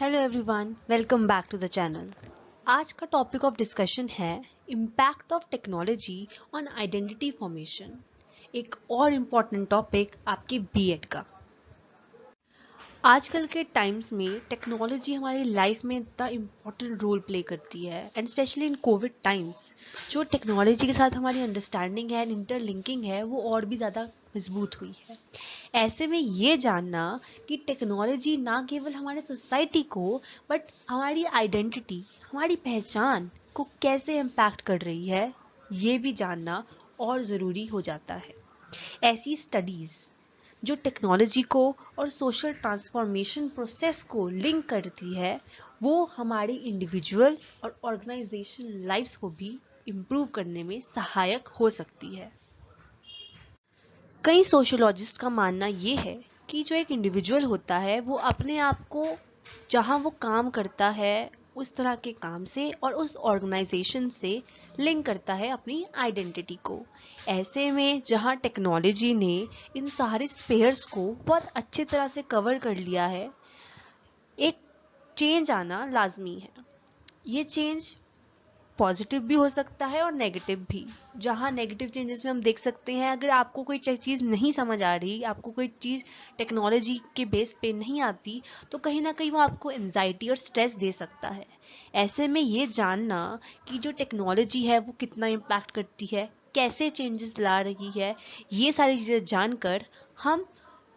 Hello everyone, welcome back to the channel. आज का topic of discussion है impact of technology on identity formation. एक और important topic आपके बीएड का। आजकल के टाइम्स में टेक्नोलॉजी हमारी लाइफ में इतना इम्पोर्टेंट रोल प्ले करती है and specially in Covid times जो टेक्नोलॉजी के साथ हमारी अंडरस्टैंडिंग है एंड इंटरलिंकिंग है वो और भी ज़्यादा मजबूत हुई है। ऐसे में ये जानना कि टेक्नोलॉजी ना केवल हमारे सोसाइटी को बट हमारी आइडेंटिटी, हमारी पहचान को कैसे इम्पैक्ट कर रही है, ये भी जानना और ज़रूरी हो जाता है। ऐसी स्टडीज़ जो टेक्नोलॉजी को और सोशल ट्रांसफॉर्मेशन प्रोसेस को लिंक करती है वो हमारी इंडिविजुअल और ऑर्गेनाइजेशन लाइफ्स को भी इम्प्रूव करने में सहायक हो सकती है। कई सोशियोलॉजिस्ट का मानना ये है कि जो एक इंडिविजुअल होता है वो अपने आप को जहाँ वो काम करता है उस तरह के काम से और उस ऑर्गेनाइजेशन से लिंक करता है अपनी आइडेंटिटी को। ऐसे में जहाँ टेक्नोलॉजी ने इन सारे स्पेयर्स को बहुत अच्छी तरह से कवर कर लिया है, एक चेंज आना लाजमी है। ये चेंज पॉजिटिव भी हो सकता है और नेगेटिव भी। जहाँ नेगेटिव चेंजेस में हम देख सकते हैं, अगर आपको कोई चीज़ नहीं समझ आ रही, आपको कोई चीज़ टेक्नोलॉजी के बेस पे नहीं आती, तो कहीं ना कहीं वो आपको एंजाइटी और स्ट्रेस दे सकता है। ऐसे में ये जानना कि जो टेक्नोलॉजी है वो कितना इम्पैक्ट करती है, कैसे चेंजेस ला रही है, ये सारी चीज़ें जानकर हम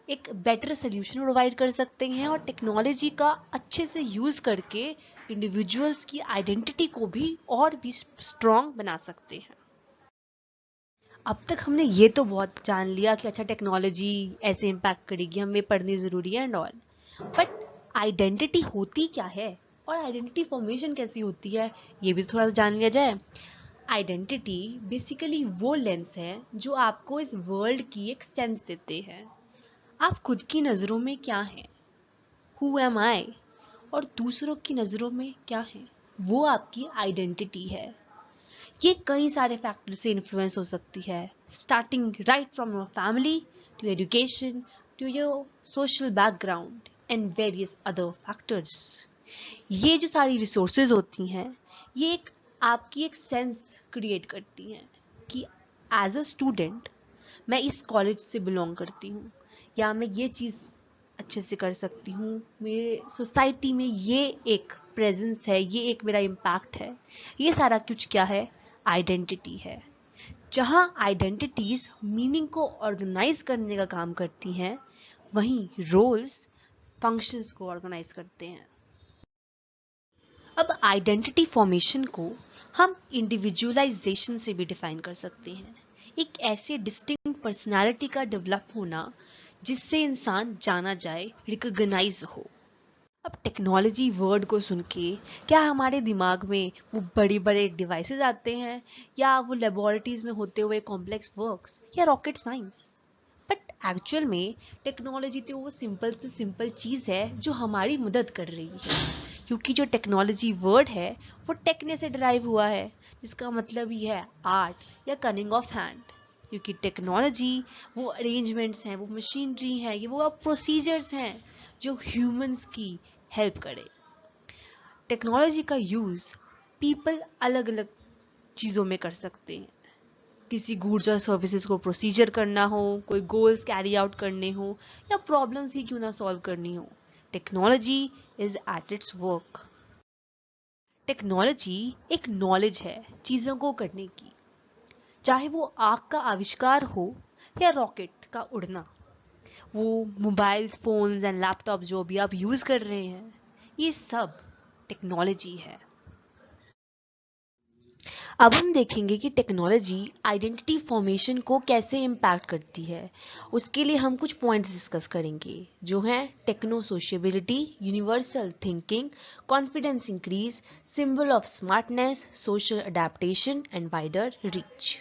एक बेटर सोल्यूशन प्रोवाइड कर सकते हैं और टेक्नोलॉजी का अच्छे से यूज़ करके इंडिविजुअल्स की आइडेंटिटी को भी और भी स्ट्रॉन्ग बना सकते हैं। अब तक हमने ये तो बहुत जान लिया कि अच्छा टेक्नोलॉजी ऐसे इम्पैक्ट करेगी, हमें पढ़नी ज़रूरी है एंड ऑल, बट आइडेंटिटी होती क्या है और आइडेंटिटी फॉर्मेशन कैसी होती है ये भी थोड़ा सा जान लिया जाए। आइडेंटिटी बेसिकली वो लेंस है जो आपको इस वर्ल्ड की एक सेंस देते हैं। आप खुद की नज़रों में क्या हैं, हु एम आई, और दूसरों की नज़रों में क्या है, वो आपकी आइडेंटिटी है। ये कई सारे फैक्टर से इन्फ्लुएंस हो सकती है, starting right from your family to education to your social background and various other factors. ये जो सारी रिसोर्सेज होती हैं ये एक आपकी एक सेंस क्रिएट करती हैं कि एज अ स्टूडेंट मैं इस कॉलेज से बिलोंग करती हूँ, या मैं ये चीज़ अच्छे से कर सकती हूँ, मेरे सोसाइटी में ये एक प्रेजेंस है, ये एक मेरा इम्पैक्ट है। ये सारा कुछ क्या है, आइडेंटिटी है। जहाँ आइडेंटिटीज मीनिंग को ऑर्गेनाइज करने का काम करती हैं, वहीं रोल्स फंक्शंस को ऑर्गेनाइज करते हैं। अब आइडेंटिटी फॉर्मेशन को हम इंडिविजुअलाइजेशन से भी डिफाइन कर सकते हैं। एक ऐसे डिस्टिंक्ट पर्सनालिटी का डेवलप होना जिससे इंसान जाना जाए, रिकॉग्नाइज हो। अब टेक्नोलॉजी वर्ड को सुन के क्या हमारे दिमाग में वो बड़े बड़े डिवाइसेस आते हैं, या वो लेबोरेटरीज में होते हुए कॉम्प्लेक्स वर्क्स, या रॉकेट साइंस? बट एक्चुअल में टेक्नोलॉजी तो वो सिंपल से सिंपल चीज़ है जो हमारी मदद कर रही है, क्योंकि जो टेक्नोलॉजी वर्ड है वो टेक्ने से ड्राइव हुआ है, जिसका मतलब ही है आर्ट या कनिंग ऑफ हैंड। क्योंकि टेक्नोलॉजी वो अरेंजमेंट्स हैं, वो मशीनरी हैं, ये वो प्रोसीजर्स हैं जो ह्यूमंस की हेल्प करे। टेक्नोलॉजी का यूज़ पीपल अलग अलग चीज़ों में कर सकते हैं। किसी गुड्स और सर्विसेज को प्रोसीजर करना हो, कोई गोल्स कैरी आउट करने हो, या प्रॉब्लम्स ही क्यों ना सॉल्व करनी हो, technology is at its work. Technology एक नॉलेज है चीज़ों को करने की, चाहे वो आग का आविष्कार हो या रॉकेट का उड़ना। वो मोबाइल्स, फोन्स एंड लैपटॉप जो भी आप यूज़ कर रहे हैं, ये सब टेक्नोलॉजी है। अब हम देखेंगे कि टेक्नोलॉजी आइडेंटिटी फॉर्मेशन को कैसे इम्पैक्ट करती है। उसके लिए हम कुछ पॉइंट्स डिस्कस करेंगे जो हैं techno sociability, universal thinking, confidence increase, symbol of smartness, social adaptation and wider reach.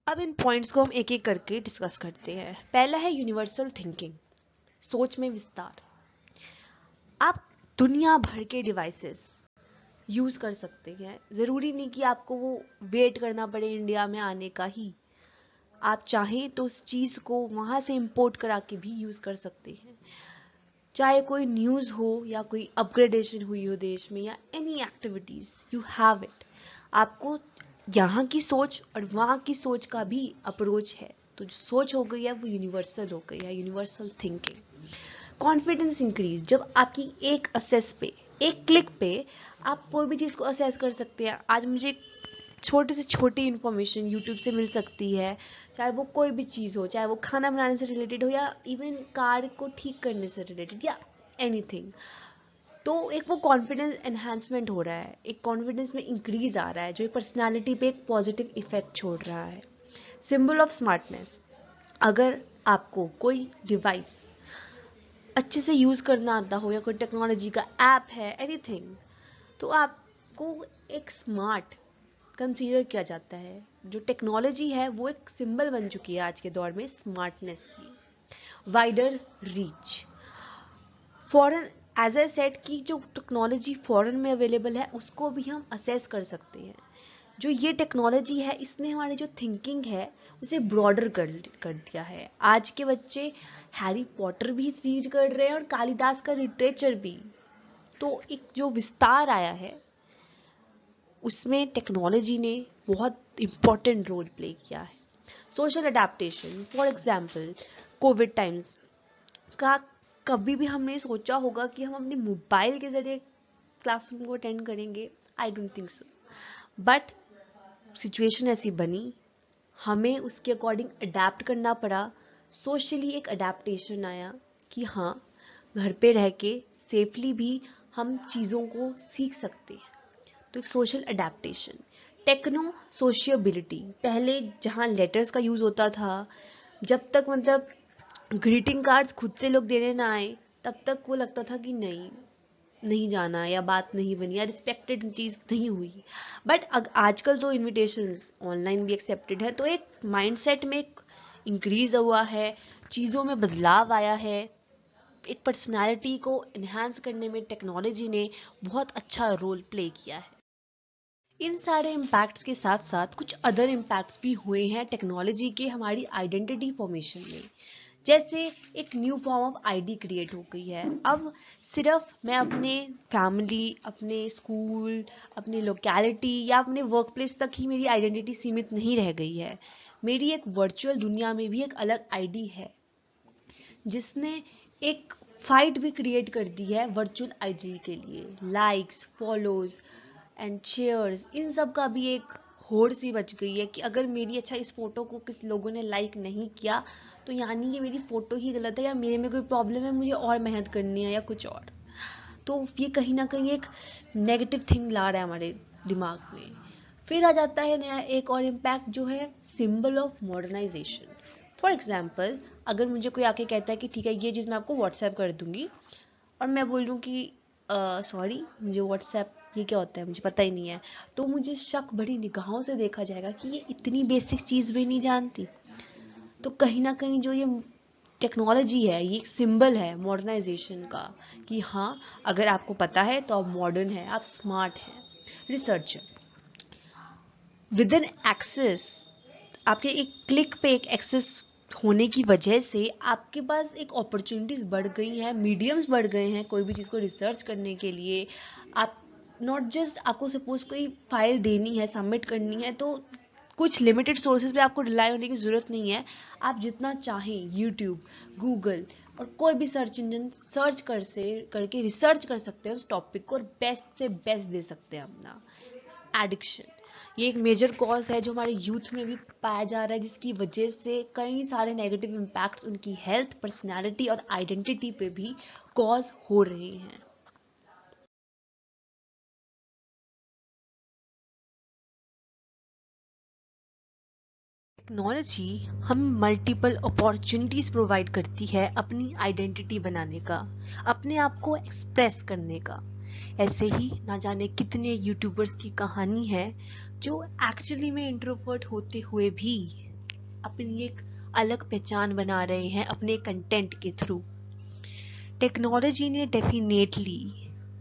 अब इन पॉइंट्स को हम एक एक करके डिस्कस करते हैं। पहला है यूनिवर्सल थिंकिंग, सोच में विस्तार। आप दुनिया भर के डिवाइसेस यूज़ कर सकते हैं, ज़रूरी नहीं कि आपको वो वेट करना पड़े इंडिया में आने का ही। आप चाहें तो उस चीज़ को वहाँ से इंपोर्ट करा के भी यूज़ कर सकते हैं। चाहे कोई न्यूज़ हो या कोई अपग्रेडेशन हुई हो देश में या any activities, you have it. आपको यहाँ की सोच और वहाँ की सोच का भी अप्रोच है, तो जो सोच हो गई है वो यूनिवर्सल हो गई है, यूनिवर्सल थिंकिंग। कॉन्फिडेंस इंक्रीज, जब आपकी एक असेस पे, एक क्लिक पे आप कोई भी चीज़ को असेस कर सकते हैं। आज मुझे छोटे से छोटी इन्फॉर्मेशन यूट्यूब से मिल सकती है, चाहे वो कोई भी चीज़ हो, चाहे वो खाना बनाने से रिलेटेड हो या इवन कार को ठीक करने से रिलेटेड या एनीथिंग। तो एक वो कॉन्फिडेंस एनहांसमेंट हो रहा है, एक कॉन्फिडेंस में इंक्रीज आ रहा है, जो पर्सनालिटी पे एक पॉजिटिव इफेक्ट छोड़ रहा है। सिंबल ऑफ स्मार्टनेस, अगर आपको कोई डिवाइस अच्छे से यूज़ करना आता हो या कोई टेक्नोलॉजी का ऐप है, एनीथिंग, तो आपको एक स्मार्ट कंसीडर किया जाता है। जो टेक्नोलॉजी है वो एक सिंबल बन चुकी है आज के दौर में स्मार्टनेस की। Wider reach, foreign, as a set की जो टेक्नोलॉजी फॉरेन में अवेलेबल है उसको भी हम असेस कर सकते हैं। जो ये टेक्नोलॉजी है इसने हमारी जो थिंकिंग है उसे ब्रॉडर कर दिया है। आज के बच्चे हैरी पॉटर भी रीड कर रहे हैं और कालिदास का लिटरेचर भी। तो एक जो विस्तार आया है उसमें टेक्नोलॉजी ने बहुत इम्पॉर्टेंट रोल प्ले किया है। Social adaptation, for example Covid times का कभी भी हमने सोचा होगा कि हम अपने मोबाइल के जरिए क्लासरूम को अटेंड करेंगे? I don't think so. But situation ऐसी बनी, हमें उसके अकॉर्डिंग अडेप्ट करना पड़ा। सोशली एक अडेप्टेशन आया कि हाँ, घर पे रह के सेफली भी हम चीज़ों को सीख सकते हैं। तो एक सोशल अडेप्टेशन। टेक्नो सोशियबिलिटी, पहले जहाँ लेटर्स का यूज़ होता था, जब तक मतलब ग्रीटिंग कार्ड्स खुद से लोग देने ना आए तब तक वो लगता था कि नहीं, नहीं जाना या बात नहीं बनी या रिस्पेक्टेड चीज़ नहीं हुई। बट आजकल तो इनविटेशंस ऑनलाइन भी एक्सेप्टेड है, तो एक माइंडसेट में एक इंक्रीज हुआ है, चीज़ों में बदलाव आया है। एक पर्सनालिटी को इन्हांस करने में टेक्नोलॉजी ने बहुत अच्छा रोल प्ले किया है। इन सारे इम्पैक्ट्स के साथ साथ कुछ अदर इम्पैक्ट्स भी हुए हैं टेक्नोलॉजी के हमारी आइडेंटिटी फॉर्मेशन में। जैसे एक new form of ID create हो गई है। अब सिर्फ मैं अपने फैमिली, अपने स्कूल, अपने लोकेलिटी या अपने वर्क प्लेस तक ही मेरी आइडेंटिटी सीमित नहीं रह गई है। मेरी एक वर्चुअल दुनिया में भी एक अलग आईडी है, जिसने एक फाइट भी क्रिएट कर दी है वर्चुअल आईडी के लिए। लाइक्स, फॉलोज एंड शेयर्स, इन सब का भी एक होड़ सी बच गई है कि अगर मेरी अच्छा इस फोटो को किस लोगों ने लाइक नहीं किया तो यानी कि मेरी फोटो ही गलत है या मेरे में कोई प्रॉब्लम है, मुझे और मेहनत करनी है या कुछ और। तो ये कहीं ना कहीं एक नेगेटिव थिंग ला रहा है हमारे दिमाग में। फिर आ जाता है नया एक और इम्पैक्ट जो है symbol of modernization. For example, अगर मुझे कोई आके कहता है कि ठीक है ये चीज़ मैं आपको व्हाट्सएप कर दूंगी, और मैं बोल दूँ कि सॉरी मुझे व्हाट्सएप ये क्या होता है मुझे पता ही नहीं है, तो मुझे शक बड़ी निगाहों से देखा जाएगा कि ये इतनी बेसिक चीज़ भी नहीं जानती। तो कहीं ना कहीं जो ये टेक्नोलॉजी है ये एक सिंबल है मॉडर्नाइजेशन का कि हाँ, अगर आपको पता है तो आप मॉडर्न है, आप स्मार्ट हैं। रिसर्चर, विद इन एक्सेस, आपके एक क्लिक पे एक एक्सेस होने की वजह से आपके पास एक अपॉर्चुनिटीज बढ़ गई हैं, मीडियम्स बढ़ गए हैं कोई भी चीज़ को रिसर्च करने के लिए। आप नॉट जस्ट, आपको सपोज कोई फाइल देनी है, सबमिट करनी है, तो कुछ लिमिटेड सोर्सेज पे आपको रिलाई होने की ज़रूरत नहीं है। आप जितना चाहें यूट्यूब, गूगल और कोई भी सर्च इंजन सर्च करके रिसर्च कर सकते हैं उस टॉपिक को और बेस्ट से बेस्ट दे सकते हैं अपना। एडिक्शन, ये एक मेजर कॉज है जो हमारे यूथ में भी पाया जा रहा है, जिसकी वजह से कई सारे नेगेटिव इम्पैक्ट्स उनकी हेल्थ, पर्सनालिटी और आइडेंटिटी पे भी कॉज हो रहे हैं। टेक्नोलॉजी हमें मल्टीपल अपॉर्चुनिटीज प्रोवाइड करती है अपनी आइडेंटिटी बनाने का, अपने आप को एक्सप्रेस करने का। ऐसे ही ना जाने कितने यूट्यूबर्स की कहानी है जो एक्चुअली में इंट्रोवर्ट होते हुए भी अपनी एक अलग पहचान बना रहे हैं अपने कंटेंट के थ्रू। टेक्नोलॉजी ने डेफिनेटली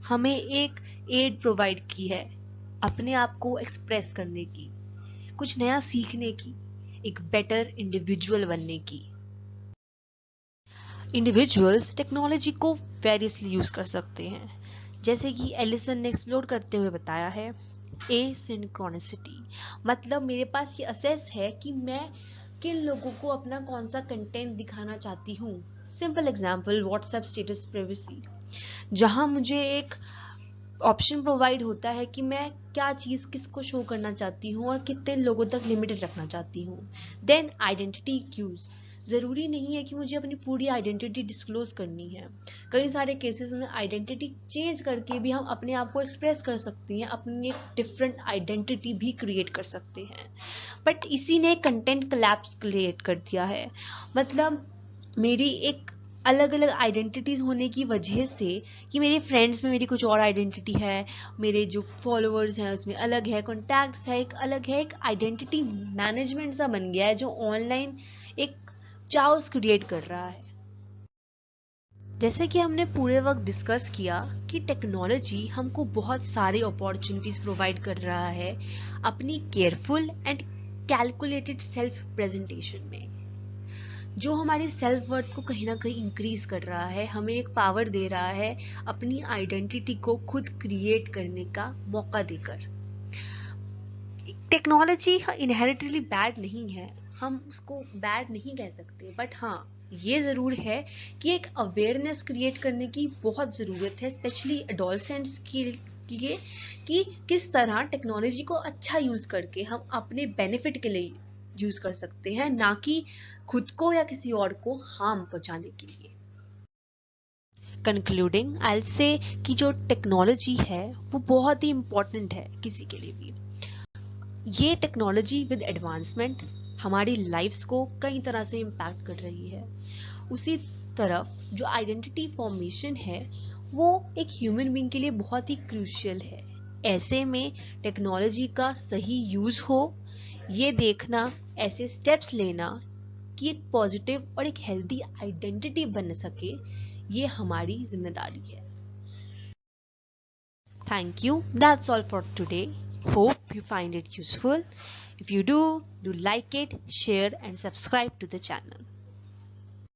हमें एक एड प्रोवाइड की है अपने आप को एक्सप्रेस करने की, कुछ नया सीखने की, एक बेटर इंडिविजुअल बनने की। इंडिविजुअल्स टेक्नोलॉजी को वेरियसली यूज कर सकते हैं, जैसे कि एलिसन ने एक्सप्लोर करते हुए बताया है एसिंक्रोनिसिटी, मतलब मेरे पास ये असेस है कि मैं किन लोगों को अपना कौन सा कंटेंट दिखाना चाहती हूँ। Simple example WhatsApp status privacy, जहां मुझे एक ऑप्शन प्रोवाइड होता है कि मैं क्या चीज़ किसको शो करना चाहती हूँ और कितने लोगों तक लिमिटेड रखना चाहती हूँ। देन आइडेंटिटी क्यूज, ज़रूरी नहीं है कि मुझे अपनी पूरी आइडेंटिटी डिस्क्लोज करनी है। कई सारे केसेस में आइडेंटिटी चेंज करके भी हम अपने आप को एक्सप्रेस कर सकते हैं, अपनी एक डिफरेंट आइडेंटिटी भी क्रिएट कर सकते हैं। बट इसी ने कंटेंट कोलैप्स क्रिएट कर दिया है, मतलब मेरी एक अलग अलग आइडेंटिटीज होने की वजह से कि मेरे फ्रेंड्स में मेरी कुछ और आइडेंटिटी है, मेरे जो फॉलोअर्स हैं उसमें अलग है, कॉन्टैक्ट्स है एक अलग है, एक आइडेंटिटी मैनेजमेंट सा बन गया है जो ऑनलाइन एक चाउस क्रिएट कर रहा है। जैसे कि हमने पूरे वक्त डिस्कस किया कि टेक्नोलॉजी हमको बहुत सारे अपॉर्चुनिटीज प्रोवाइड कर रहा है अपनी careful and calculated self presentation में, जो हमारी सेल्फ वर्थ को कहीं ना कहीं इंक्रीज कर रहा है, हमें एक पावर दे रहा है अपनी आइडेंटिटी को खुद क्रिएट करने का मौका देकर। टेक्नोलॉजी इनहेरिटली बैड नहीं है, हम उसको बैड नहीं कह सकते, बट हाँ ये ज़रूर है कि एक अवेयरनेस क्रिएट करने की बहुत ज़रूरत है, स्पेशली एडोलसेंट्स के लिए, कि किस तरह टेक्नोलॉजी को अच्छा यूज़ करके हम अपने बेनिफिट के लिए यूज़ कर सकते हैं, ना कि खुद को या किसी और को हार्म पहुंचाने के लिए। कंक्लूडिंग आई विल से कि जो टेक्नोलॉजी है वो बहुत ही इम्पोर्टेंट है किसी के लिए भी। ये टेक्नोलॉजी विद एडवांसमेंट हमारी लाइफ्स को कई तरह से इम्पैक्ट कर रही है। उसी तरफ जो आइडेंटिटी फॉर्मेशन है वो एक ह्यूमन बीइंग के लिए बहुत ही क्रूशियल है। ऐसे में टेक्नोलॉजी का सही यूज हो, ये देखना, ऐसे स्टेप्स लेना कि एक पॉजिटिव और एक हेल्दी आइडेंटिटी बन सके, ये हमारी जिम्मेदारी है। Thank you. That's all for today. Hope you find it useful. If you do like it, share and subscribe to the channel.